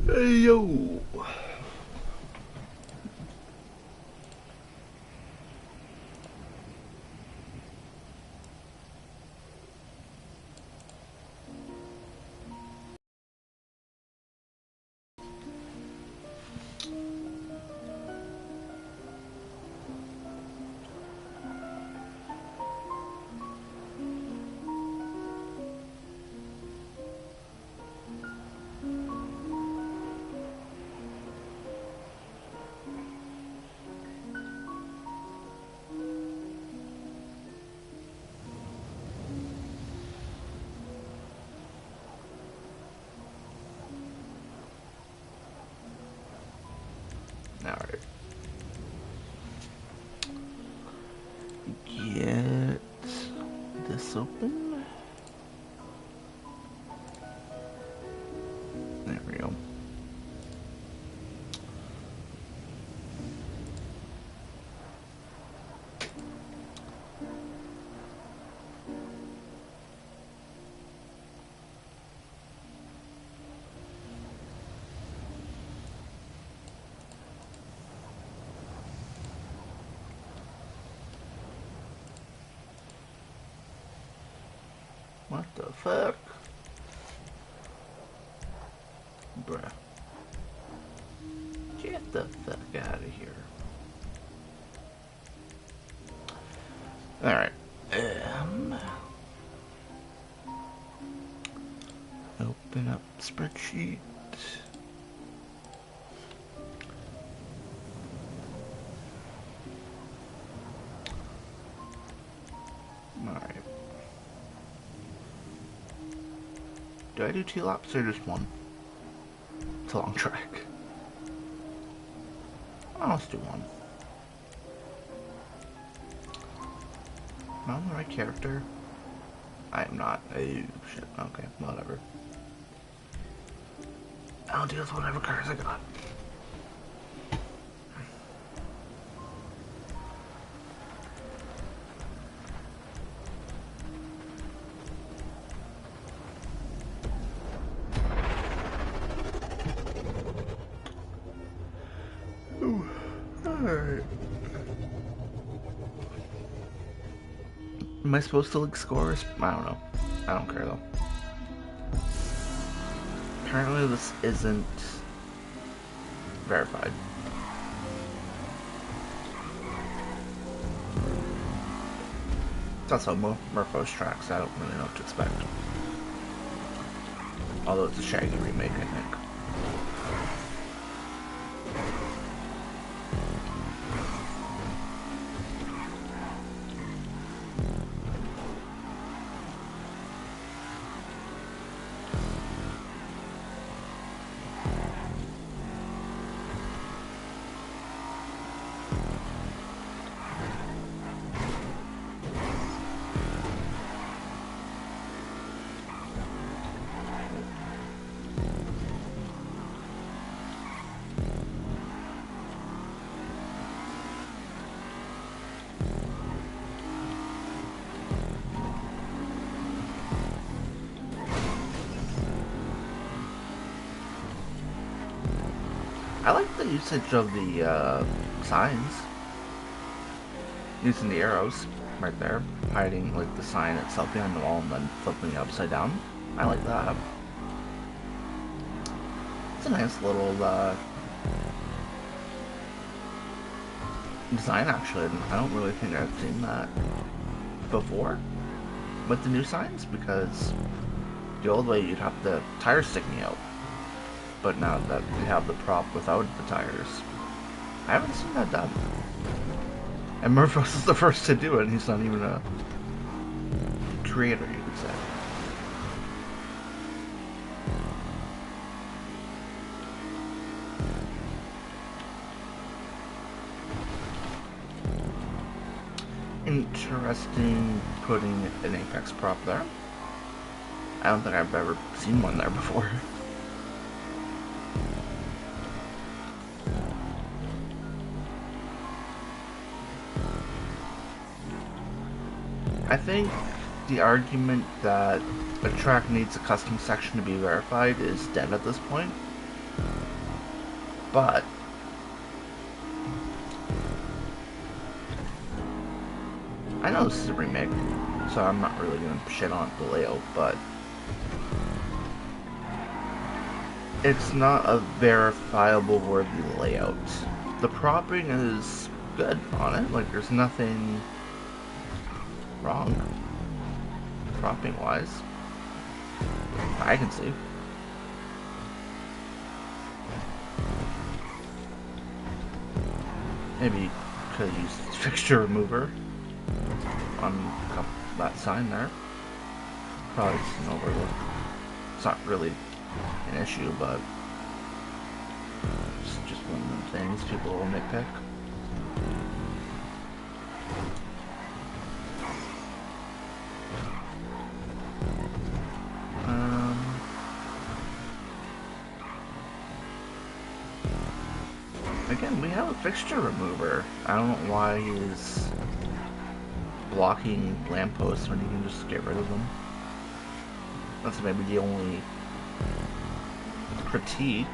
Hey yo! Alright. Get this open. There we go. What the fuck? Bruh. Get the fuck out of here. Alright. Open up spreadsheet. Alright. Do I do 2 laps or just 1? It's a long track. Oh, let's do 1. Am I on the right character? I am not. Oh, shit. Okay, whatever. I'll deal with whatever cars I got. Ooh, alright. Am I supposed to like scores? I don't know. I don't care though. Apparently this isn't verified. That's how Murpho's tracks. I don't really know what to expect. Although it's a Shaggy remake, I think. I like the usage of the signs. Using the arrows right there, hiding like the sign itself behind the wall and then flipping it upside down. I like that. It's a nice little design actually. I don't really think I've seen that before with the new signs, because the old way you'd have the tires sticking out. But now that we have the prop without the tires, I haven't seen that done. And Murphos is the first to do it, and he's not even a creator, you could say. Interesting putting an Apex prop there. I don't think I've ever seen one there before. I think the argument that a track needs a custom section to be verified is dead at this point. But I know this is a remake, so I'm not really gonna shit on the layout, but it's not a verifiable worthy layout. The propping is good on it, like there's nothing wrong propping wise. I can see. Maybe could have used fixture remover on that sign there. Probably just an overlook. It's not really an issue, but it's just one of them things people will nitpick. Again, we have a fixture remover. I don't know why he's blocking lampposts when you can just get rid of them. That's maybe the only critique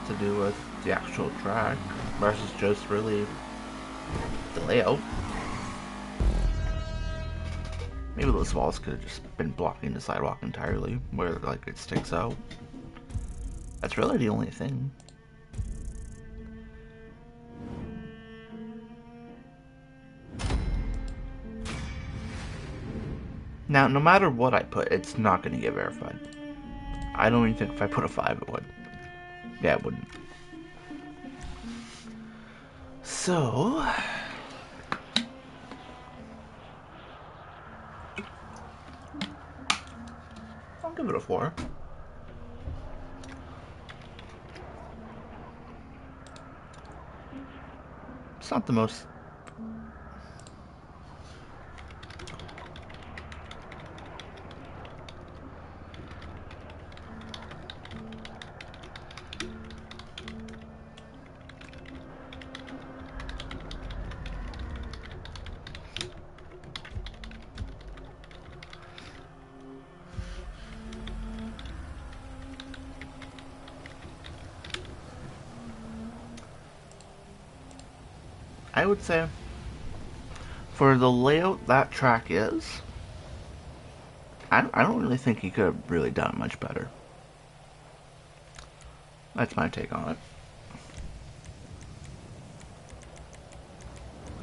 to do with the actual track versus just really the layout. Maybe those walls could have just been blocking the sidewalk entirely, where like it sticks out. That's really the only thing. Now, no matter what I put, it's not going to get verified. I don't even think if I put a 5 it would. Yeah, it wouldn't. So... I'll give it a 4. It's not the most... I would say, for the layout that track is, I don't really think he could have really done it much better. That's my take on it.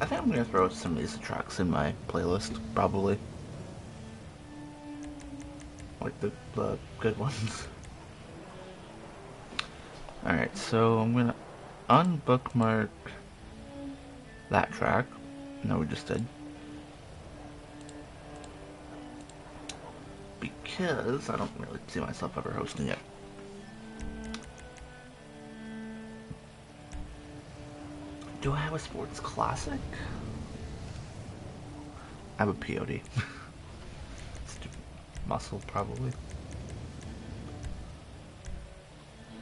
I think I'm going to throw some of these tracks in my playlist, probably. Like the good ones. Alright, so I'm going to unbookmark that track. No, we just did. Because I don't really see myself ever hosting it. Do I have a sports classic? I have a POD. Muscle, probably.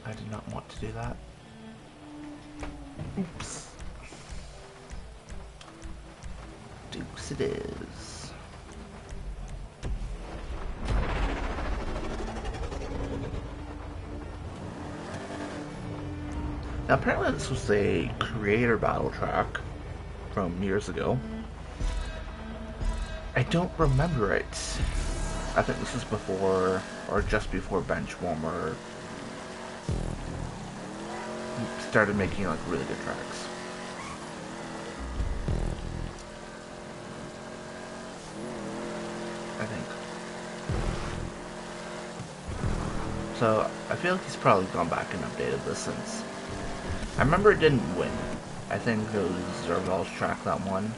I did not want to do that. Oops. Dukes it is. Now apparently this was a creator battle track from years ago. I don't remember it. I think this was before, or just before Benchwarmer started making like really good tracks. I think. So I feel like he's probably gone back and updated this since. I remember it didn't win. I think it was Zerval's track that won.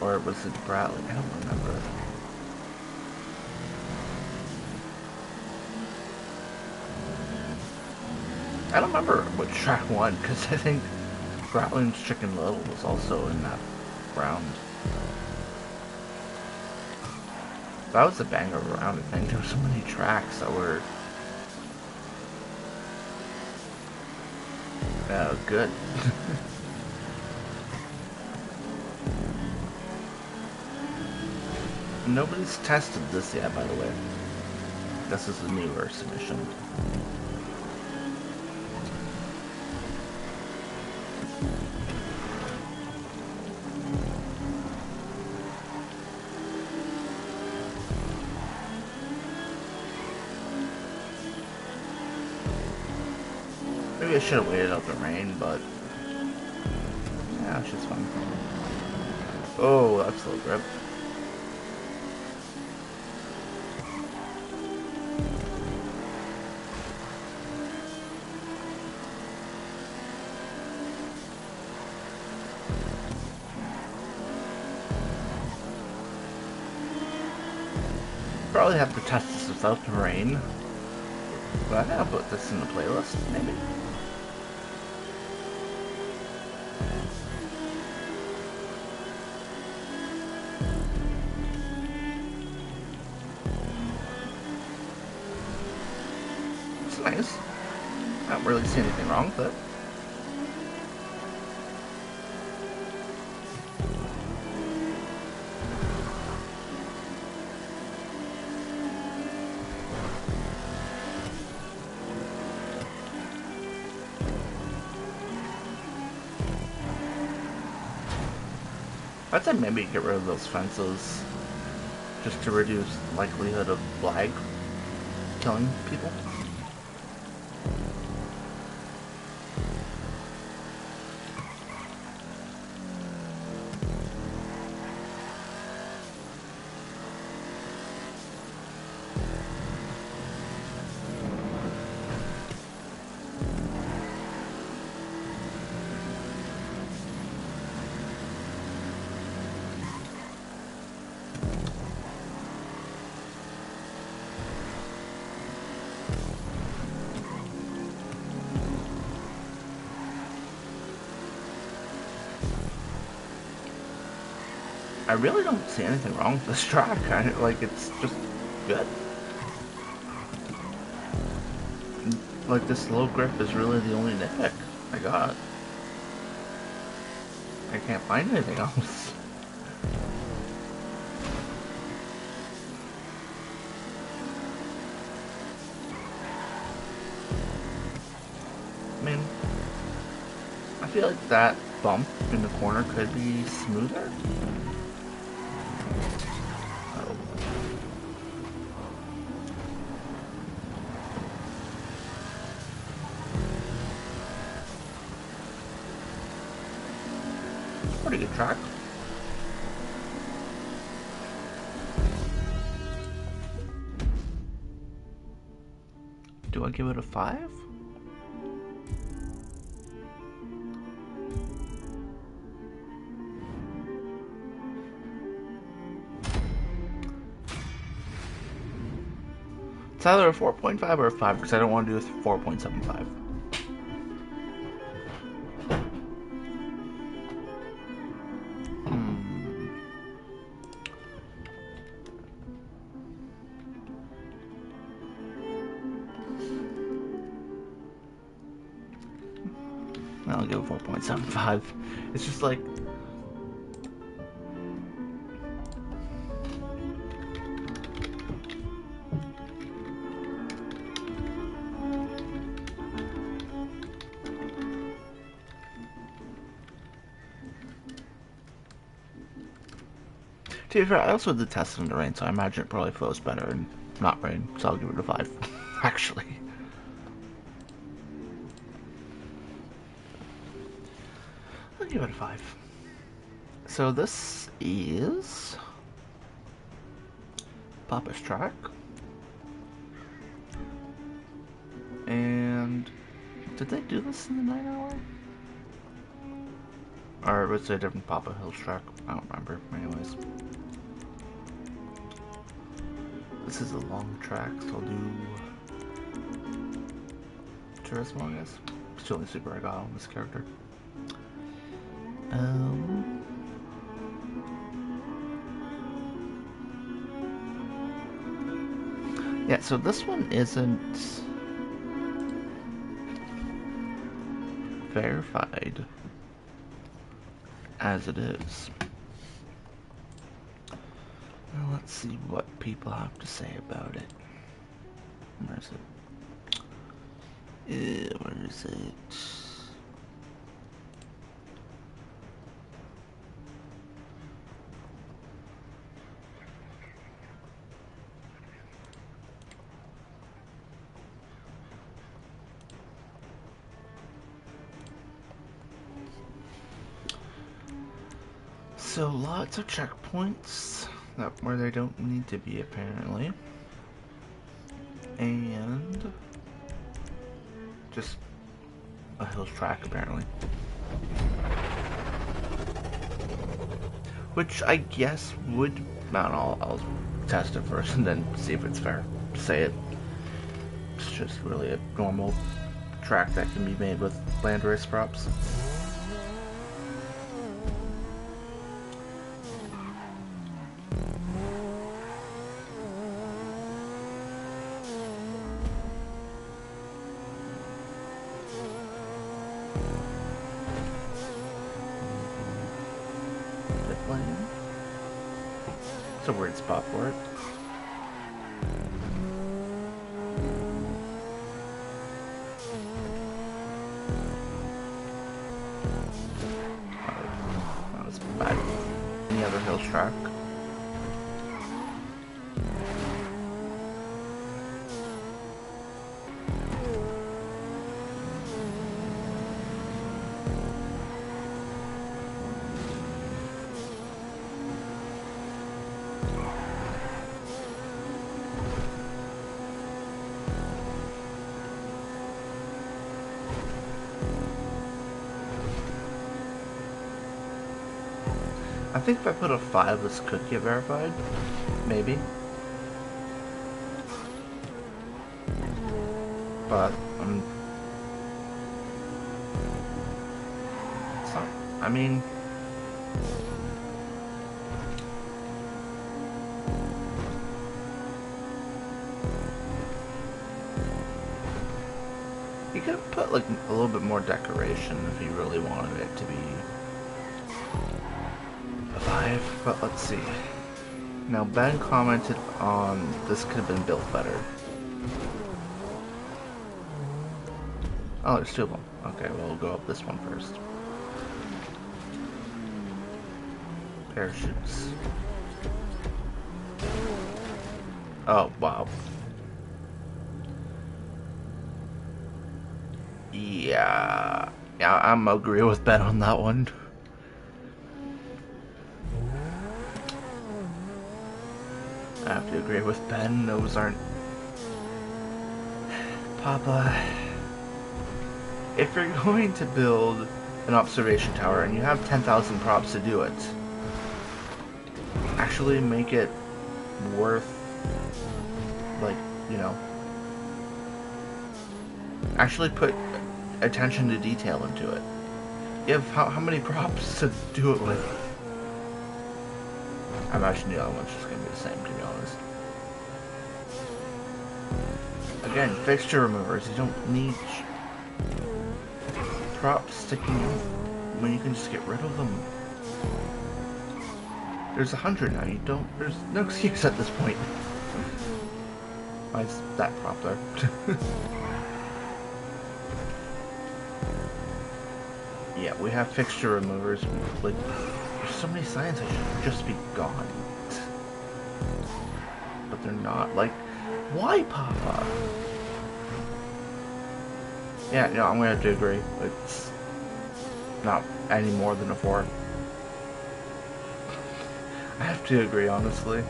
Or was it Bradley? I don't remember. I don't remember which track won, because I think Bratlin's Chicken Little was also in that round. That was a banger round, I think. There were so many tracks that were good. Nobody's tested this yet, by the way. This is a newer submission. Maybe I should have waited out the rain, but yeah, shit's fun. Oh, that's slow grip. Probably have to test this without the rain. But I gotta put this in the playlist, maybe. It's nice. I don't really see anything wrong with it. I'd say maybe get rid of those fences just to reduce likelihood of lag killing people. I really don't see anything wrong with this track. Like, it's just good. Like, this low grip is really the only nitpick I got. I can't find anything else. I mean, I feel like that bump in the corner could be smoother. Pretty good track. Do I give it a 5? It's either a 4.5 or a 5 because I don't want to do a 4.75. I'll give it 4.75. It's just like, to be fair, I also did test it in the rain, so I imagine it probably flows better in not rain, so I'll give it a 5, actually. I'll give it a 5. So this is Papa's track. And did they do this in the 9 hour? Or was it a different Papa Hills track? I don't remember. Anyways. This is a long track, so I'll do Turismo, I guess. It's the only super I got on this character. Yeah, so this one isn't verified as it is. Now let's see what people have to say about it. Where is it? Where is it? So lots of checkpoints where they don't need to be, apparently. And just a hills track, apparently. Which I guess would... I don't know, I'll test it first and then see if it's fair to say it. It's just really a normal track that can be made with land race props. It's a weird spot for it. Not as bad as any other hills track. I think if I put a 5, this could get verified. Maybe. But, it's not, I mean... You could put, like, a little bit more decoration if you really wanted it to be... 5, but let's see. Now Ben commented on this could have been built better. Oh, there's 2 of them. Okay, we'll go up this one first. Parachutes. Oh, wow. Yeah, I'm agree with Ben on that one. I have to agree with Ben, those aren't... Papa... If you're going to build an observation tower and you have 10,000 props to do it, actually make it worth, like, you know... Actually put attention to detail into it. You have how many props to do it with? I imagine the other one's just going to be the same, to be honest. Again, fixture removers. You don't need props sticking in when you can just get rid of them. There's 100 now. You don't. There's no excuse at this point. Why is that prop there? Yeah, we have fixture removers. Like, there's so many signs that should just be gone. But they're not. Like, why, Papa? Yeah, no, I'm gonna have to agree. It's not any more than a 4. I have to agree, honestly.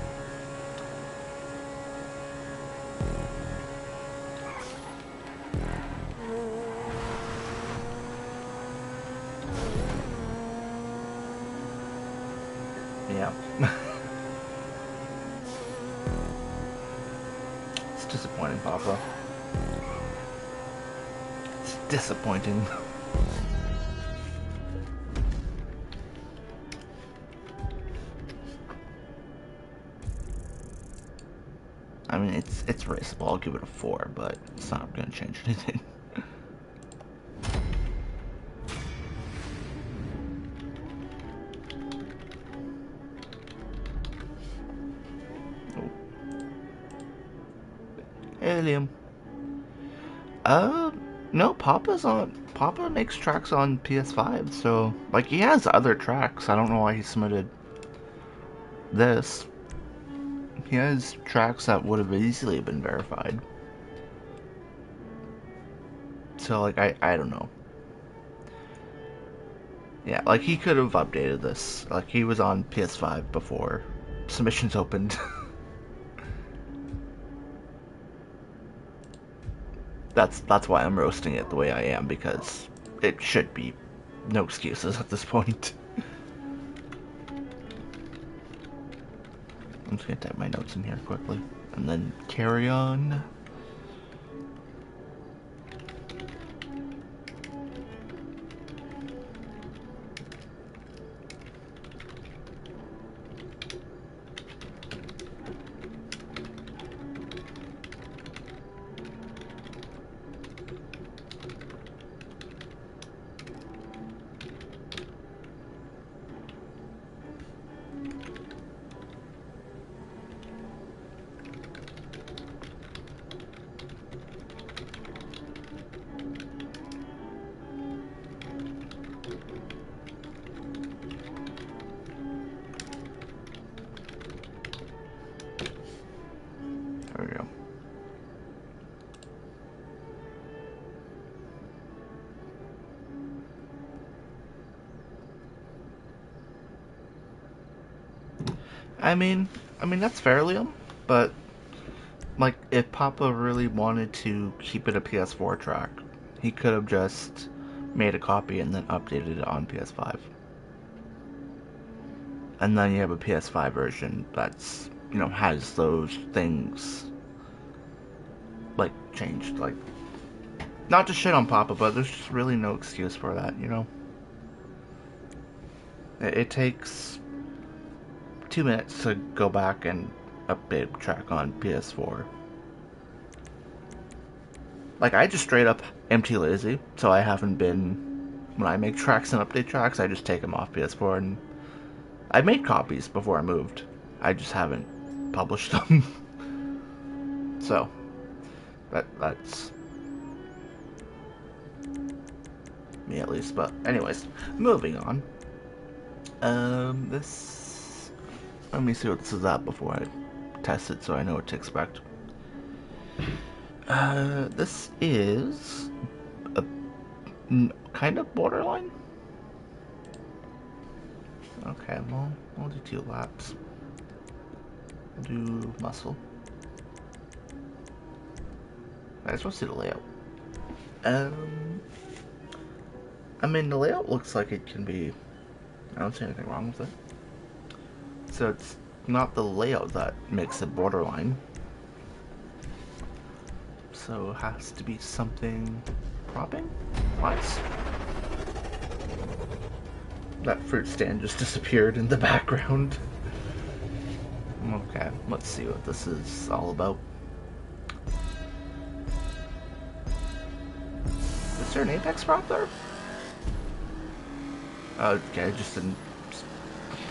Yeah. It's disappointing, Papa. It's disappointing. I mean, it's raceable. I'll give it a 4, but it's not gonna change anything. Hey, Liam. No, Papa makes tracks on PS5, so, like, he has other tracks. I don't know why he submitted this. He has tracks that would have easily been verified. So, like, I don't know. Yeah, like he could have updated this. Like he was on PS5 before submissions opened. That's why I'm roasting it the way I am, because it should be no excuses at this point. I'm just gonna type my notes in here quickly and then carry on. There we go. I mean, that's fair, Liam, but like if Papa really wanted to keep it a PS4 track, he could have just made a copy and then updated it on PS5. And then you have a PS5 version that's, has those things like changed. Like, not to shit on Papa, but there's just really no excuse for that. It takes 2 minutes to go back and update a track on PS4. Like, I just straight up empty lazy, so I haven't been. When I make tracks and update tracks, I just take them off PS4, and I made copies before I moved. I just haven't published them. So, that's me at least. But anyways, moving on. This. Let me see what this is at before I test it, so I know what to expect. This is a kind of borderline. Okay, well, we'll do 2 laps. We'll do muscle. I just want to see the layout. I mean, the layout looks like it can be. I don't see anything wrong with it. So it's not the layout that makes it borderline. So it has to be something propping wise. That fruit stand just disappeared in the background. Okay, let's see what this is all about. Is there an apex prop there? Okay, it just didn't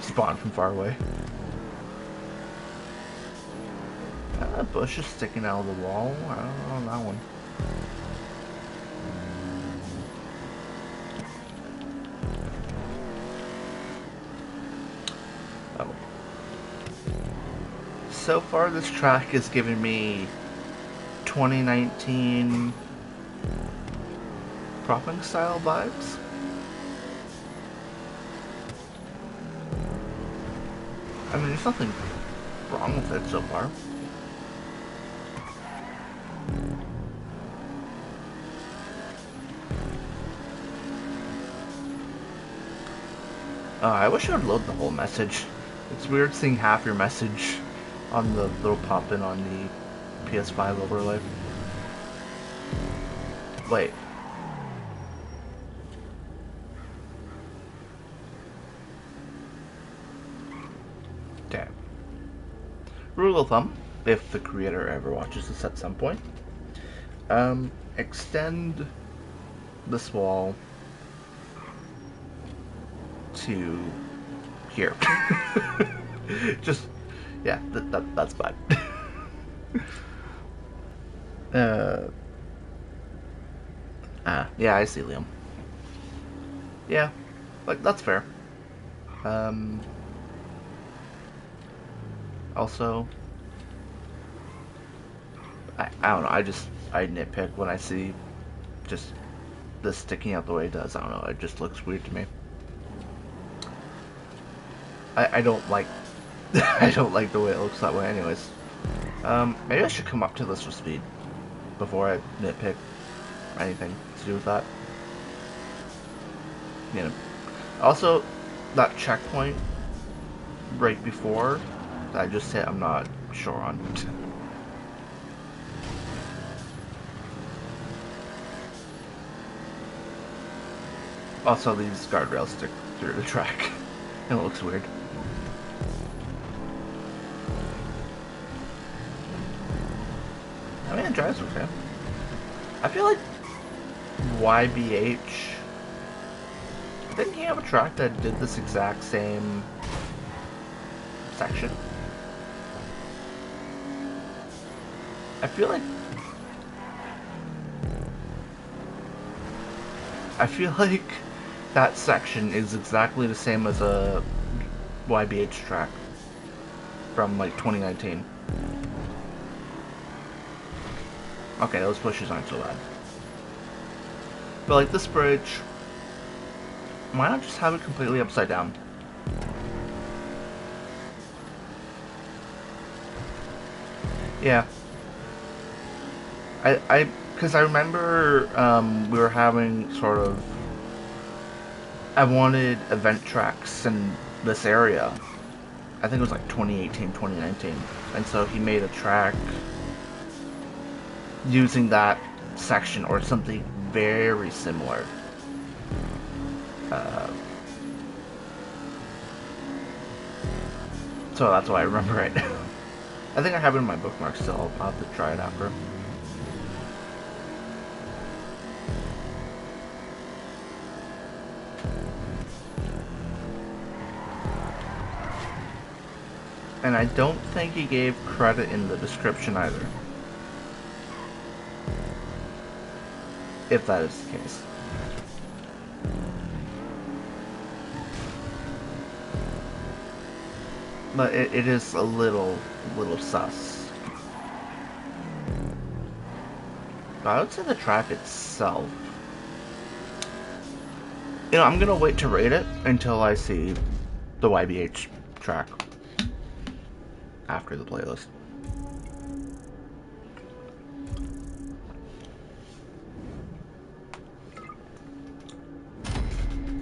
spawn from far away. A bush is sticking out of the wall. I don't know that one. Oh. So far, this track is giving me 2019 propping style vibes. I mean, there's nothing wrong with it so far. I wish I would load the whole message. It's weird seeing half your message on the little pop-in on the PS5 overlay. Wait. Damn. Rule of thumb, if the creator ever watches this at some point, extend this wall to here. Just, yeah, that's fine. Yeah, I see, Liam. Yeah, like, that's fair. Also, I don't know, I nitpick when I see just this sticking out the way it does. I don't know, it just looks weird to me. I don't like I don't like the way it looks that way. Anyways, maybe I should come up to this for speed before I nitpick anything to do with that. You know. Also, that checkpoint right before that I just hit, I'm not sure on. Also, these guardrails stick through the track, and it looks weird. I mean, it drives okay. I feel like YBH, didn't he have a track that did this exact same section? I feel like that section is exactly the same as a YBH track from like 2019. Okay, those pushes aren't so bad. But like this bridge, why not just have it completely upside down? Yeah. Because I remember we were having sort of, I wanted event tracks in this area. I think it was like 2018, 2019. And so he made a track using that section or something very similar. So that's why I remember it. I think I have it in my bookmarks still. I'll have to try it after. And I don't think he gave credit in the description either. If that is the case. But it is a little sus. But I would say the track itself. You know, I'm gonna wait to rate it until I see the YBH track after the playlist.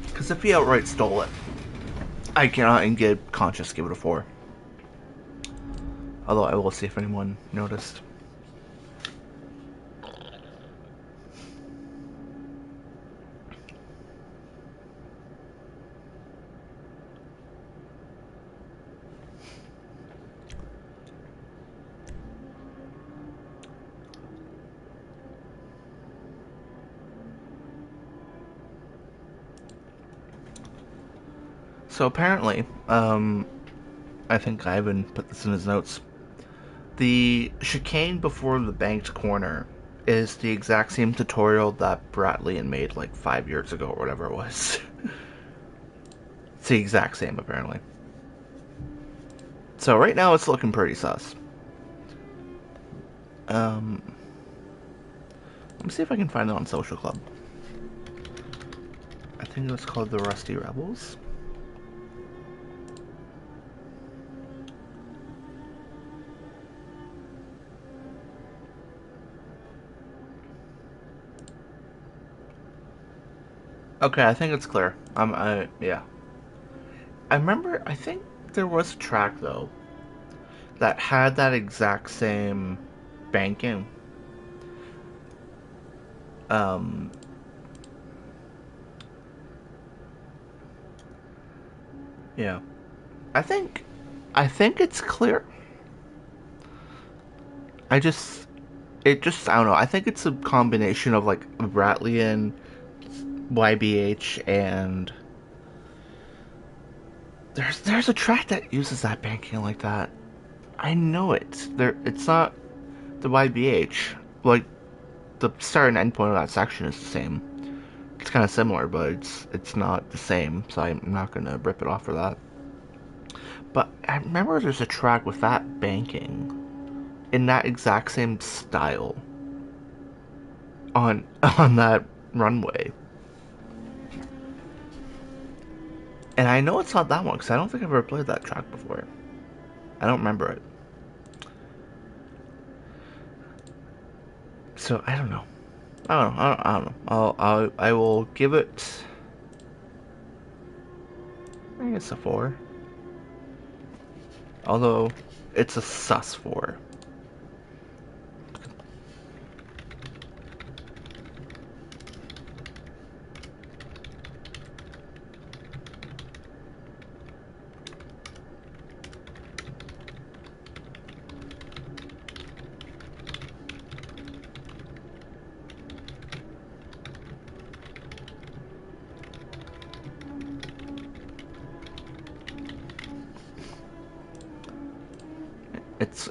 Because if he outright stole it, I cannot in good conscience give it a 4. Although I will see if anyone noticed. So apparently, I think Ivan put this in his notes. The chicane before the banked corner is the exact same tutorial that Bratlian made like 5 years ago or whatever it was. It's the exact same apparently. So right now it's looking pretty sus. Let me see if I can find it on Social Club. I think it was called the Rusty Rebels. Okay, I think it's clear. Yeah. I remember, I think there was a track, though, that had that exact same banking. Yeah. I think it's clear. I just, I don't know. I think it's a combination of, like, Bratlian, YBH, and there's a track that uses that banking like that. I know it. It's not the YBH. Like, the start and end point of that section is the same. It's kind of similar, but it's not the same, so I'm not gonna rip it off for that. But I remember there's a track with that banking in that exact same style on that runway. And I know it's not that one because I don't think I've ever played that track before. I don't remember it. So I don't know. I don't know. I will give it. I guess a 4. Although it's a sus 4.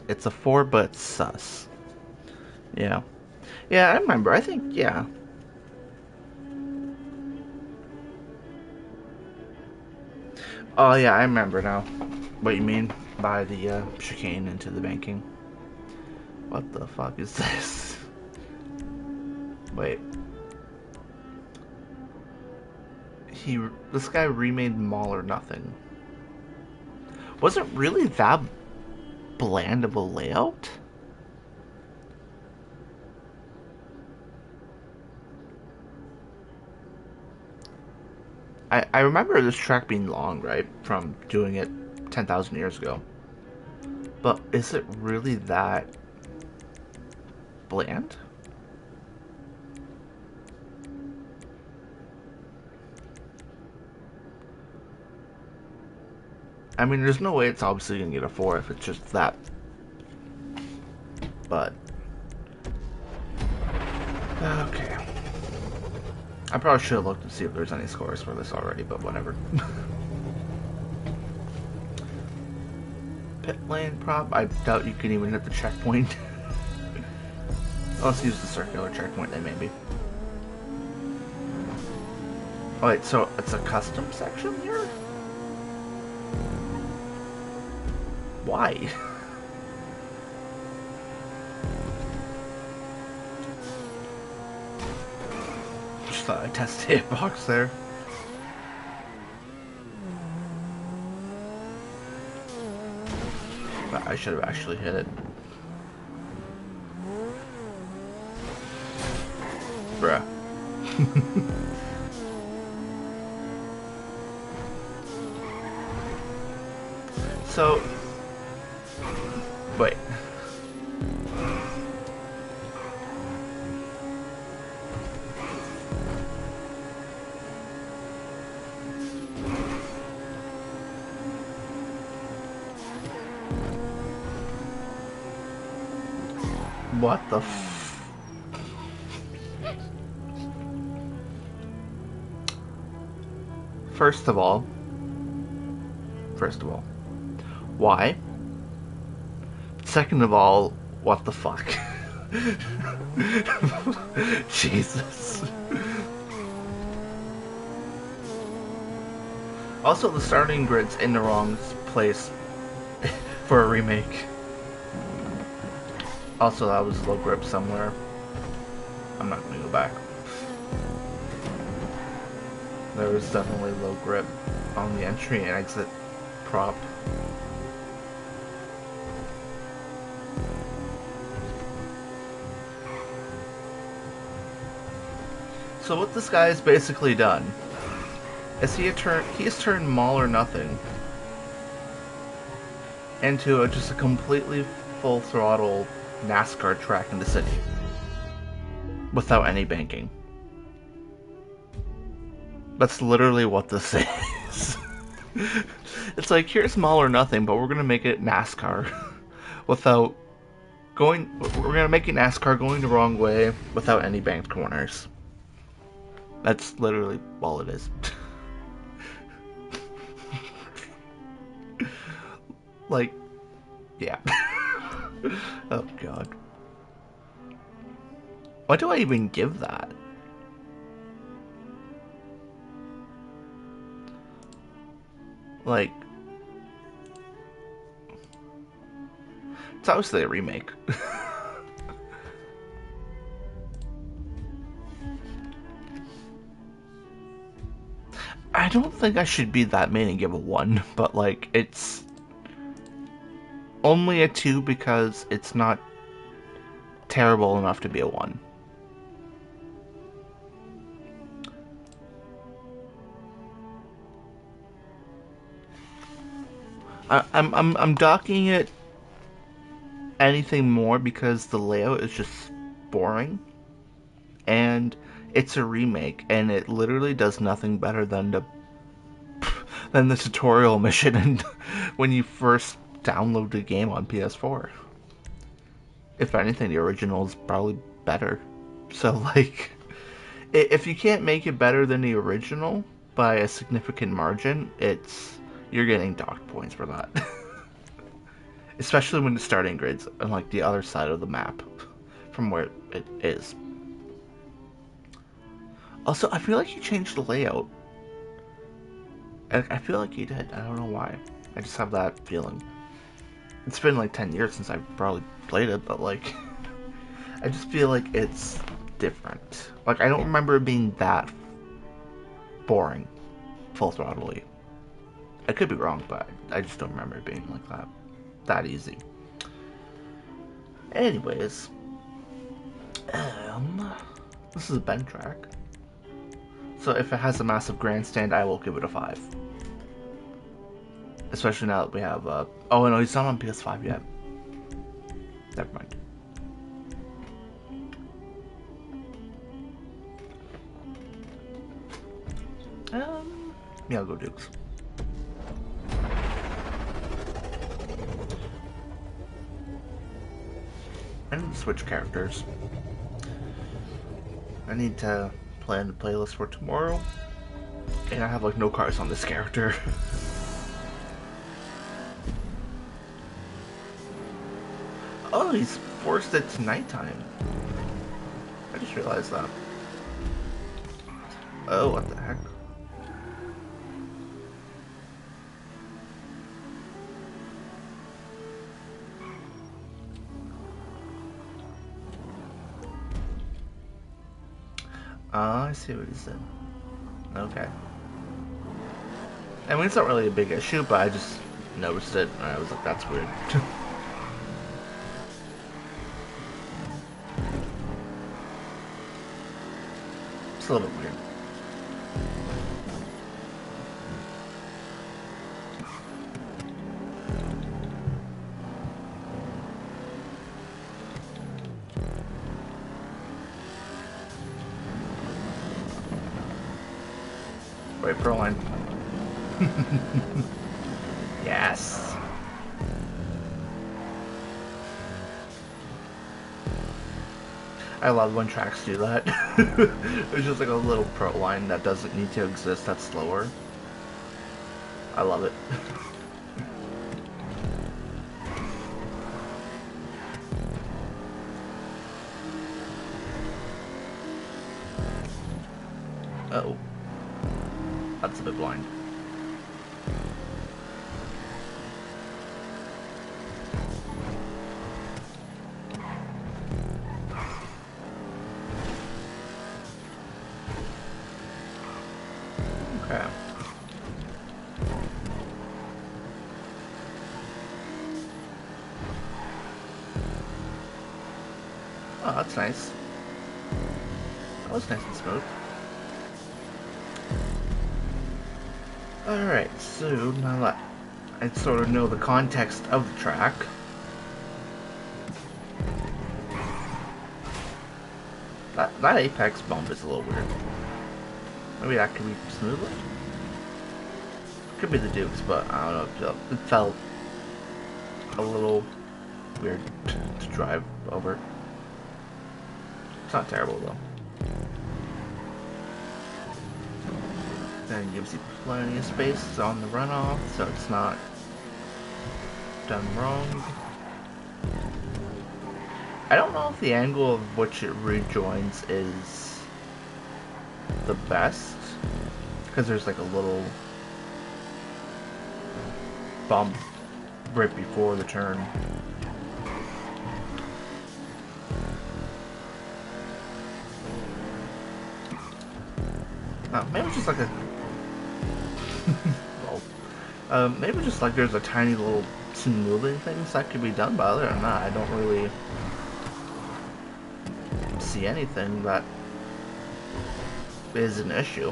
It's a 4, but it's sus. Yeah. Yeah, I remember. I think, yeah. Oh, yeah, I remember now. What you mean by the chicane into the banking. What the fuck is this? Wait. This guy remade Mall or Nothing. Was it really that bland of a layout? I remember this track being long, right? From doing it 10,000 years ago. But is it really that bland? I mean, there's no way it's obviously gonna get a 4 if it's just that. But okay. I probably should have looked to see if there's any scores for this already, but whatever. Pit lane prop? I doubt you can even hit the checkpoint. Let's use the circular checkpoint then, maybe. Oh wait, so it's a custom section here? Why? Just thought I'd test the hitbox there. But I should have actually hit it. Bruh. So, wait. What the f... First of all, why? Second of all, what the fuck? Jesus. Also, the starting grid's in the wrong place for a remake. Also, that was low grip somewhere. I'm not gonna go back. There was definitely low grip on the entry and exit prop. So what this guy has basically done is he has turned Mall or Nothing into just a completely full throttle NASCAR track in the city without any banking. That's literally what this is. It's like, here's Mall or Nothing, but we're gonna make it NASCAR without going. We're gonna make it NASCAR going the wrong way without any banked corners. That's literally all it is. Like, yeah. Oh god. Why do I even give that? Like, it's obviously a remake. I don't think I should be that mean and give a 1, but like, it's only a 2 because it's not terrible enough to be a 1. I'm docking it anything more because the layout is just boring, and it's a remake, and it literally does nothing better than the tutorial mission and when you first download the game on PS4. If anything, the original is probably better. So like, if you can't make it better than the original by a significant margin, you're getting docked points for that. Especially when the starting grid's on like the other side of the map from where it is. Also, I feel like you changed the layout. I feel like you did. I don't know why. I just have that feeling. It's been like 10 years since I've probably played it, but like, I just feel like it's different. Like, I don't remember it being that boring, full throttly. I could be wrong, but I just don't remember it being like that easy. Anyways, this is a bend track. So if it has a massive grandstand, I will give it a 5. Especially now that we have, oh no, he's not on PS5 yet. Never mind. Yeah, I'll go Dukes. I need to switch characters. I need to plan the playlist for tomorrow. And I have like no cars on this character. Oh, he's forced it to nighttime. I just realized that. Oh, what the heck? I see what he said. Okay. I mean, it's not really a big issue, but I just noticed it, and I was like, that's weird. It's a little bit weird. Wait, pro line. Yes. I love when tracks do that. It's just like a little pro line that doesn't need to exist, that's slower. I love it. Uh-oh. That's a bit blind. Okay. Oh, that's nice. That was nice and smooth. Alright, so now that I sort of know the context of the track, that apex bump is a little weird. Maybe that could be smoother? Could be the Dukes, but I don't know. It felt a little weird to drive over. It's not terrible though. Then gives you plenty of space on the runoff, so it's not done wrong. I don't know if the angle of which it rejoins is the best, because there's like a little bump right before the turn. Oh, maybe it's just like a Well, maybe just like there's a tiny little smoothing things that could be done, but other than that, I don't really see anything that is an issue.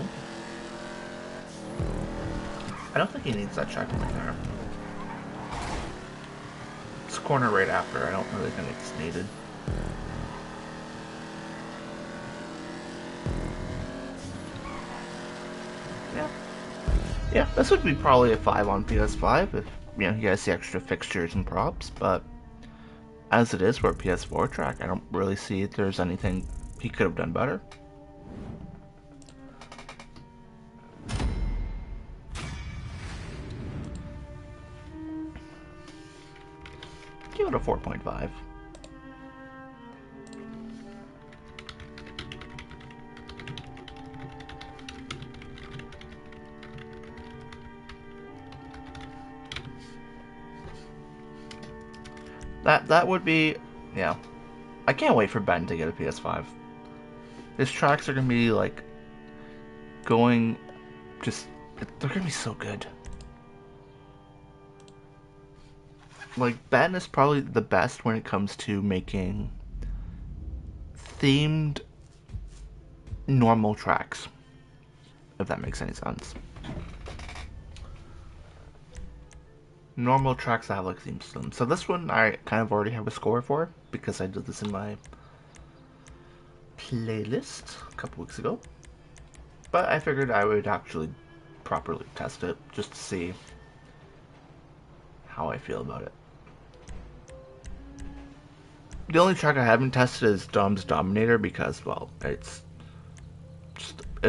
I don't think he needs that checkpoint there. It's corner right after. I don't really think it's needed. Yeah. Yeah, this would be probably a 5 on PS5 if, you know, he has the extra fixtures and props, but as it is for a PS4 track, I don't really see if there's anything he could have done better. Give it a 4.5. That would be, yeah. I can't wait for Ben to get a PS5. His tracks are gonna be like going, just they're gonna be so good. Like Ben is probably the best when it comes to making themed normal tracks, if that makes any sense. Normal tracks that have like themes to them. So this one I kind of already have a score for because I did this in my playlist a couple weeks ago. But I figured I would actually properly test it just to see how I feel about it. The only track I haven't tested is Dom's Dominator because, well, it's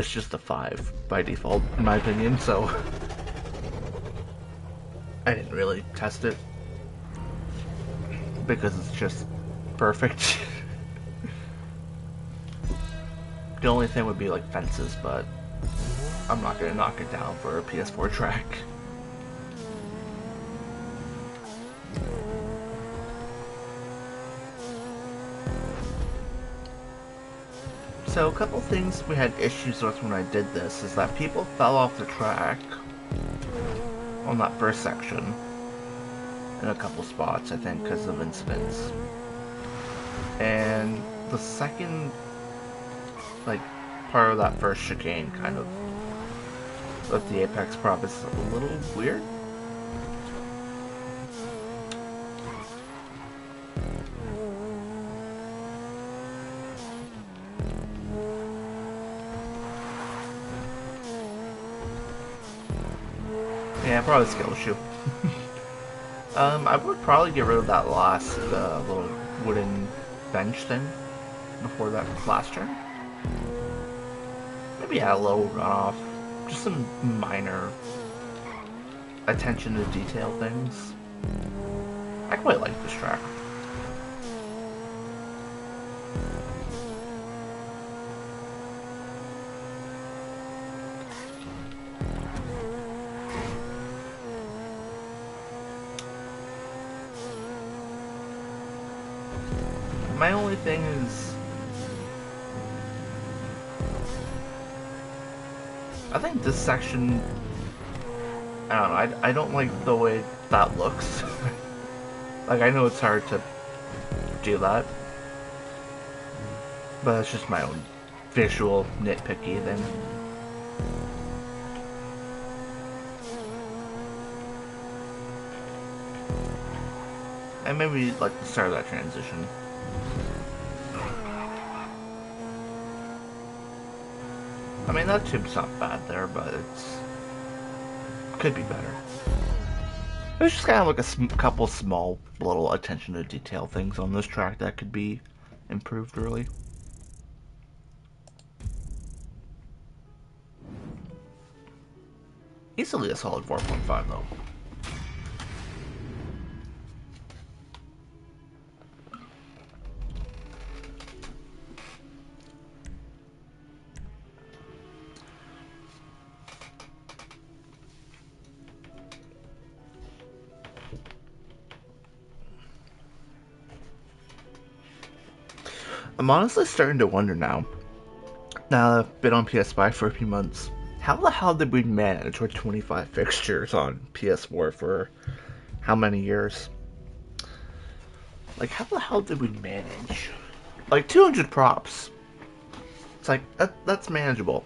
just a 5 by default in my opinion, so I didn't really test it because it's just perfect. The only thing would be like fences, but I'm not gonna knock it down for a PS4 track. So a couple things we had issues with when I did this is that people fell off the track on that first section in a couple spots, I think, because of incidents. And the second, like, part of that first chicane kind of with the apex prop is a little weird. Yeah, probably skill issue. I would probably get rid of that last little wooden bench thing before that last turn. Maybe add a little runoff. Just some minor attention to detail things. I quite like this track. My only thing is, I think this section, I don't know, I don't like the way that looks. Like, I know it's hard to do that, but it's just my own visual nitpicky thing. And maybe like the start of that transition. I mean, that tube's not bad there, but it's could be better. There's just kind of like a couple small little attention to detail things on this track that could be improved really. Easily a solid 4.5 though. I'm honestly starting to wonder now that I've been on PS5 for a few months, How the hell did we manage with 25 fixtures on PS4 for how many years? Like, how the hell did we manage? Like, 200 props. It's like, that's manageable.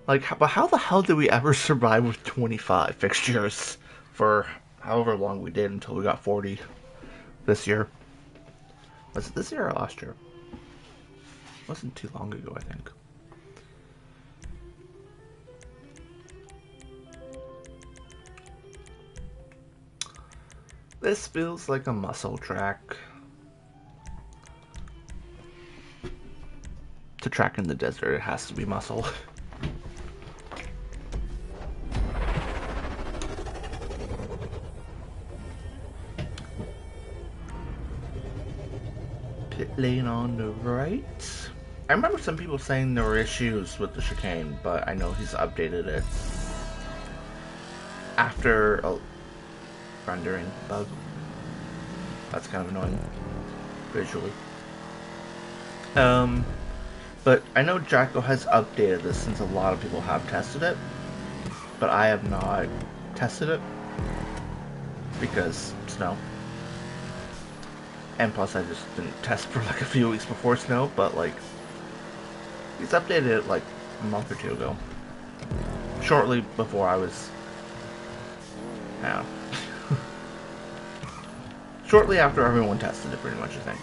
Like, but how the hell did we ever survive with 25 fixtures for however long we did until we got 40 this year? Was it this year or last year? It wasn't too long ago, I think. This feels like a muscle track. To track in the desert, it has to be muscle. Pit lane on the right. I remember some people saying there were issues with the chicane, but I know he's updated it after a rendering bug. That's kind of annoying visually. But I know Jacko has updated this since a lot of people have tested it, but I have not tested it because snow. And plus I just didn't test for like a few weeks before snow, but like he's updated it like a month or two ago. Shortly before I was shortly after everyone tested it pretty much, I think.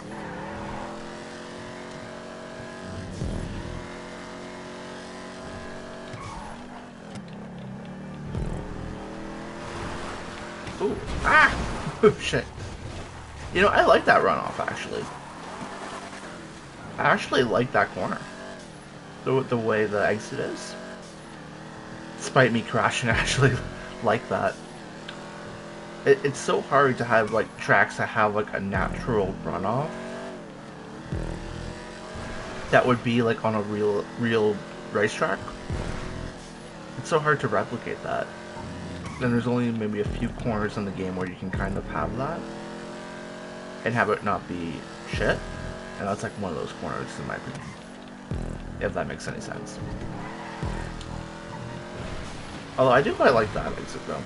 Ooh. Ah! Oh, shit. You know, I like that runoff, actually. I actually like that corner. The way the exit is. Despite me crashing, I actually like that. It's so hard to have, like, tracks that have, like, a natural runoff. That would be, like, on a real racetrack. It's so hard to replicate that. And there's only maybe a few corners in the game where you can kind of have that and have it not be shit, and that's like one of those corners in my opinion, if that makes any sense. Although I do quite like that exit though.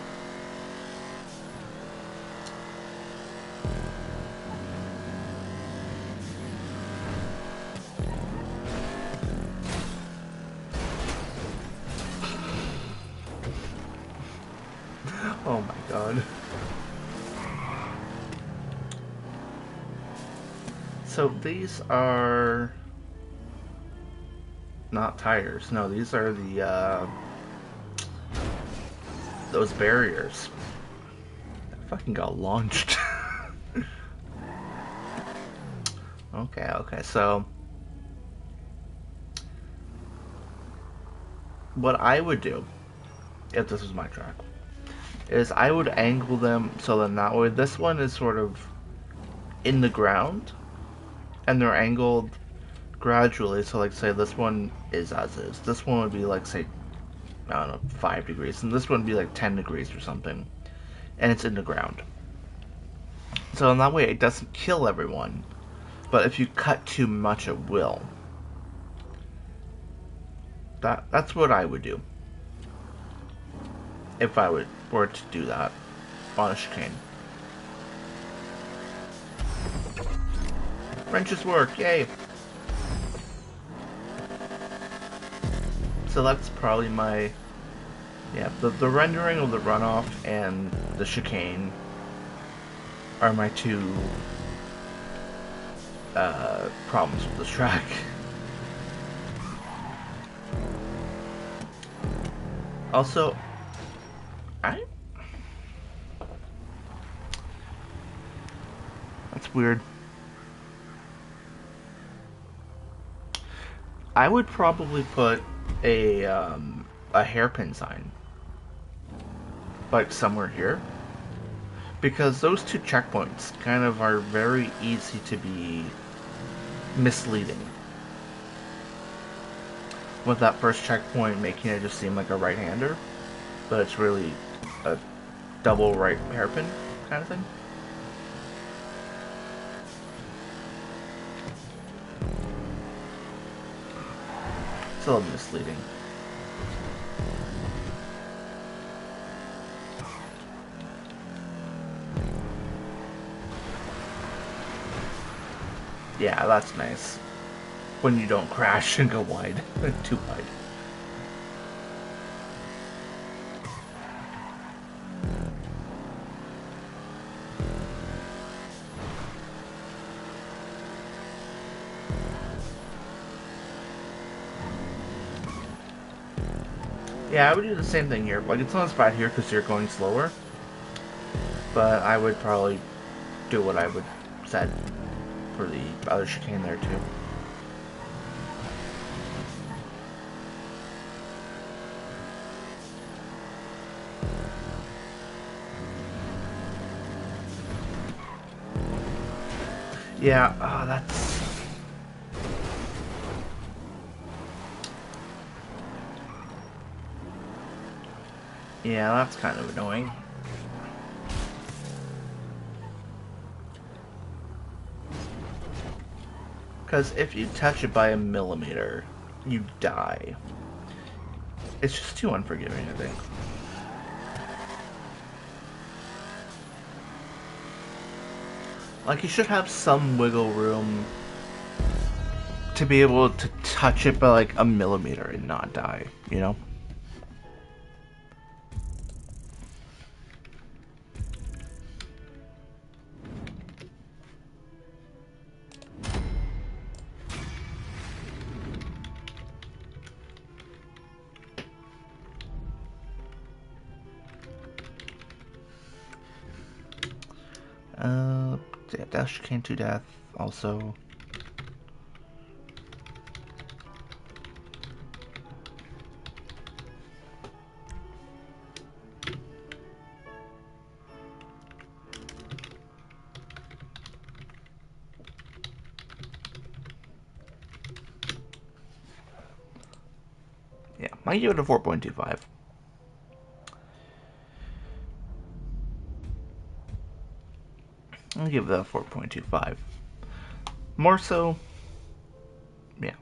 Oh my god. So these are not tires. No, these are the those barriers. That fucking got launched. Okay, so what I would do if this was my track is I would angle them so then that way this one is sort of in the ground and they're angled gradually, so like say this one is as is. This one would be like say, I don't know, 5 degrees, and this one would be like 10 degrees or something. And it's in the ground. So in that way it doesn't kill everyone. But if you cut too much it will. That's what I would do. If I were to do that on a chicane. Wrenches work, yay! So that's probably my, yeah, the rendering of the runoff and the chicane are my two problems with this track. Also, that's weird. I would probably put a hairpin sign, like somewhere here, because those two checkpoints kind of are very easy to be misleading. With that first checkpoint making it just seem like a right-hander, but it's really a double right hairpin kind of thing. It's a little misleading. Yeah, that's nice. When you don't crash and go wide. Too wide. Yeah, I would do the same thing here. Like, it's not as bad here because you're going slower. But I would probably do what I would said for the other chicane there, too. Yeah, that's... Yeah, that's kind of annoying. Because if you touch it by a millimeter, you die. It's just too unforgiving, I think. Like, you should have some wiggle room to be able to touch it by like a millimeter and not die, you know? Yeah, Dash came to death, also. Yeah, might give it a 4.25. I'll give that a 4.25. More so, yeah.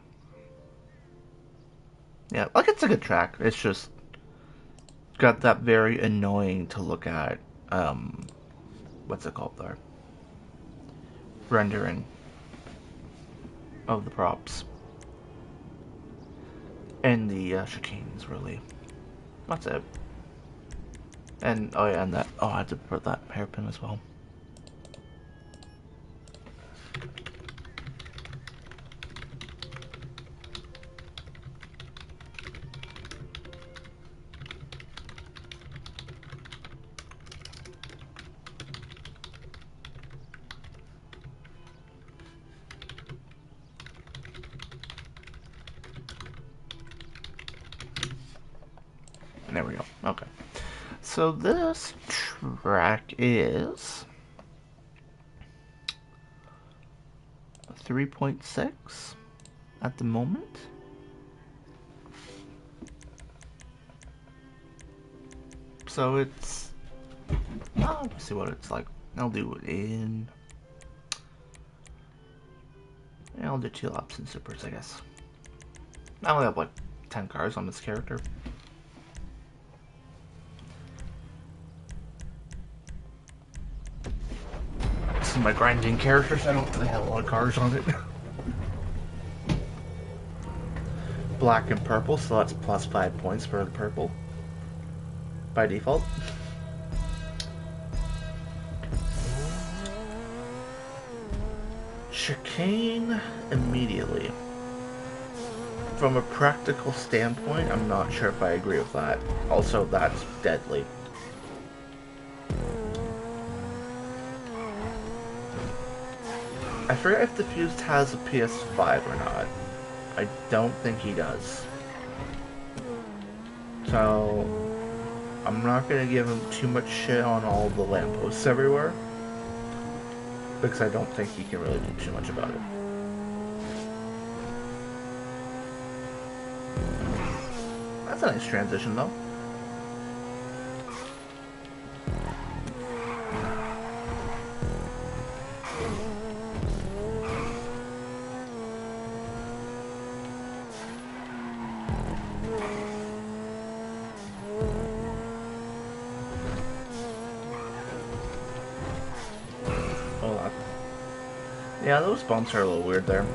Yeah, like it's a good track. It's just got that very annoying to look at, what's it called there? Rendering of the props. And the chicanes, really. That's it. And, oh yeah, and that, oh, I had to put that hairpin as well. There we go. Okay. So this track is 3.6 at the moment. So it's... let's see what it's like. I'll do it in... Yeah, I'll do 2 laps in supers, I guess. I only have like 10 cars on this character. This is my grinding character, so I don't really have a lot of cars on it. Black and purple, so that's plus 5 points for the purple. By default. Chicane immediately. From a practical standpoint, I'm not sure if I agree with that. Also, that's deadly. I forget if the Fused has a PS5 or not. I don't think he does. So, I'm not going to give him too much shit on all the lampposts everywhere. Because I don't think he can really do too much about it. That's a nice transition, though. Yeah, those bumps are a little weird there.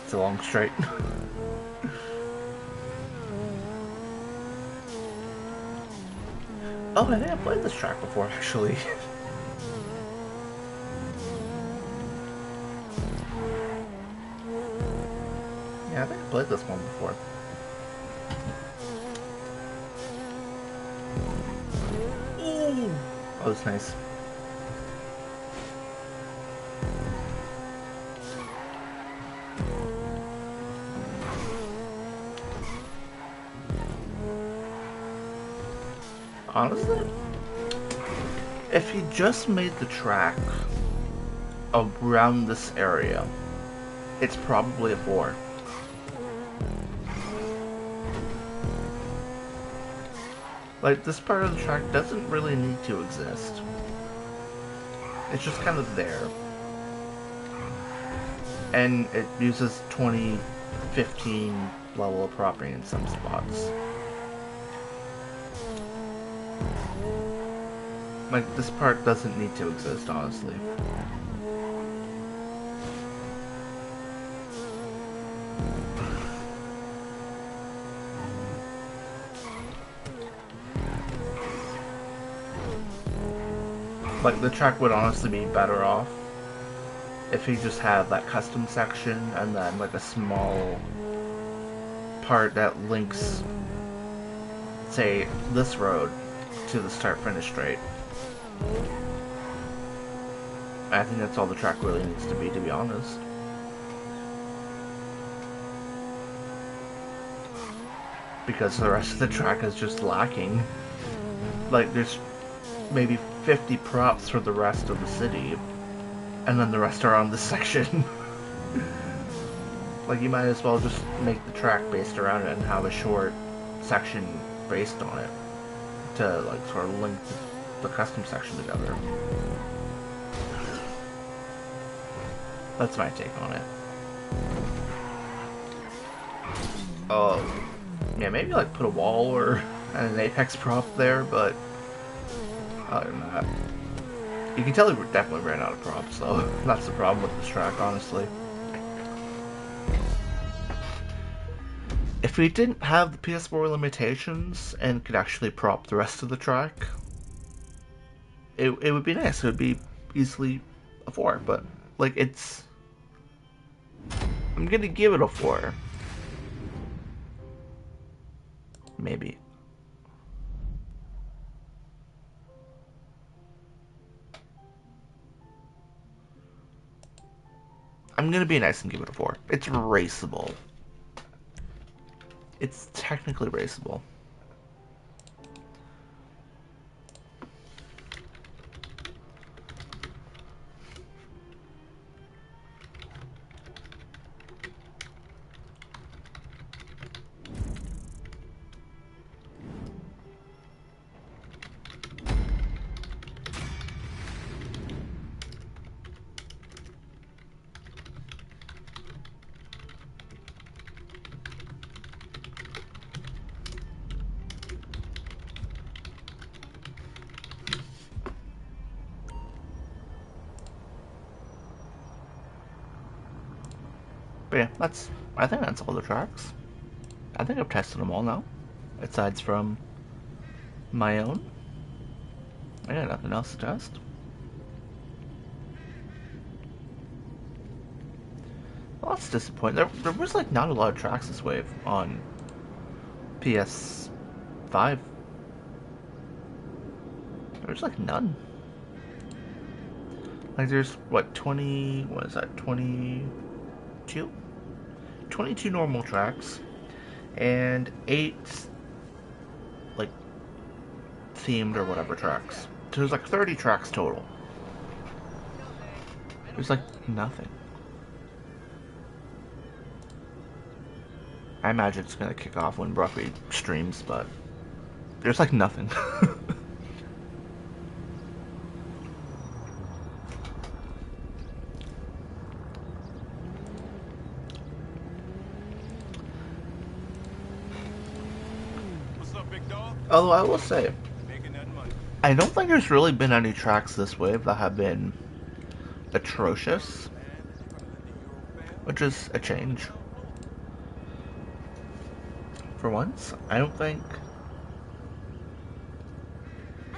It's a long straight. Oh, I think I played this track before, actually. Yeah, I think I played this one before. Ooh! That was nice. Honestly, if he just made the track around this area, it's probably a 4. Like, this part of the track doesn't really need to exist. It's just kind of there. And it uses 2015 level of property in some spots. Like, this part doesn't need to exist, honestly. Like, the track would honestly be better off if he just had that custom section and then, like, a small part that links, say, this road to the start-finish straight. I think that's all the track really needs to be honest. Because the rest of the track is just lacking. Like, there's maybe 50 props for the rest of the city, and then the rest are on this section. Like, you might as well just make the track based around it and have a short section based on it to, like, sort of link the custom section together. That's my take on it. Yeah, maybe, like, put a wall or an apex prop there, but other than that, you can tell we definitely ran out of props, so that's the problem with this track, honestly. If we didn't have the PS4 limitations and could actually prop the rest of the track, it would be nice. It would be easily a 4, but, like, it's... I'm gonna give it a 4. Maybe. I'm gonna be nice and give it a 4. It's raceable. It's technically raceable. But yeah, I think that's all the tracks. I think I've tested them all now. Aside from my own. I got nothing else to test. Well, that's disappointing. There was like not a lot of tracks this wave on PS5. There's like none. Like there's what 20? What is that? 22? 22 normal tracks and 8 like themed or whatever tracks. So there's like 30 tracks total. There's like nothing. I imagine it's gonna kick off when Broccoli streams, but there's like nothing. What's up, big dog? Although I will say, Making that money. I don't think there's really been any tracks this wave that have been atrocious, which is a change. For once, I don't think...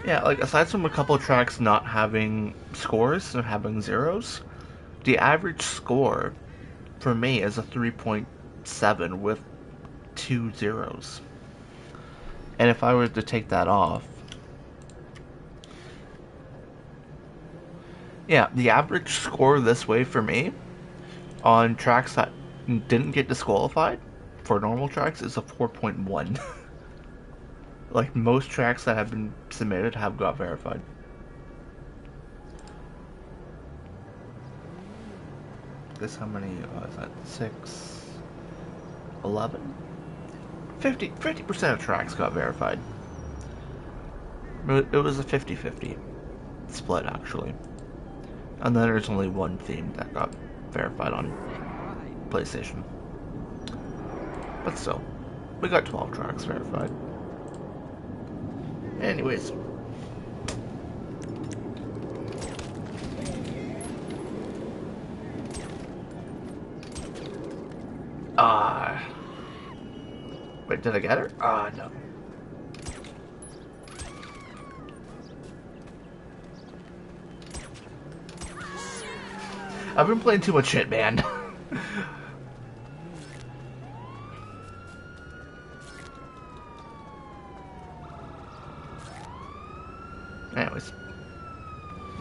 Yeah, like, aside from a couple tracks not having scores and having zeros, the average score for me is a 3.7 with 2 zeros. And if I were to take that off... Yeah, the average score this way for me on tracks that didn't get disqualified for normal tracks is a 4.1. Like, most tracks that have been submitted have got verified. Guess how many is that? 6, 11? 50% of tracks got verified. It was a 50-50 split, actually. And then there's only one theme that got verified on PlayStation. But still, we got 12 tracks verified. Anyways. Wait, did I get her? No. I've been playing too much Hitman. Anyways,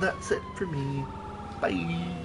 that's it for me. Bye.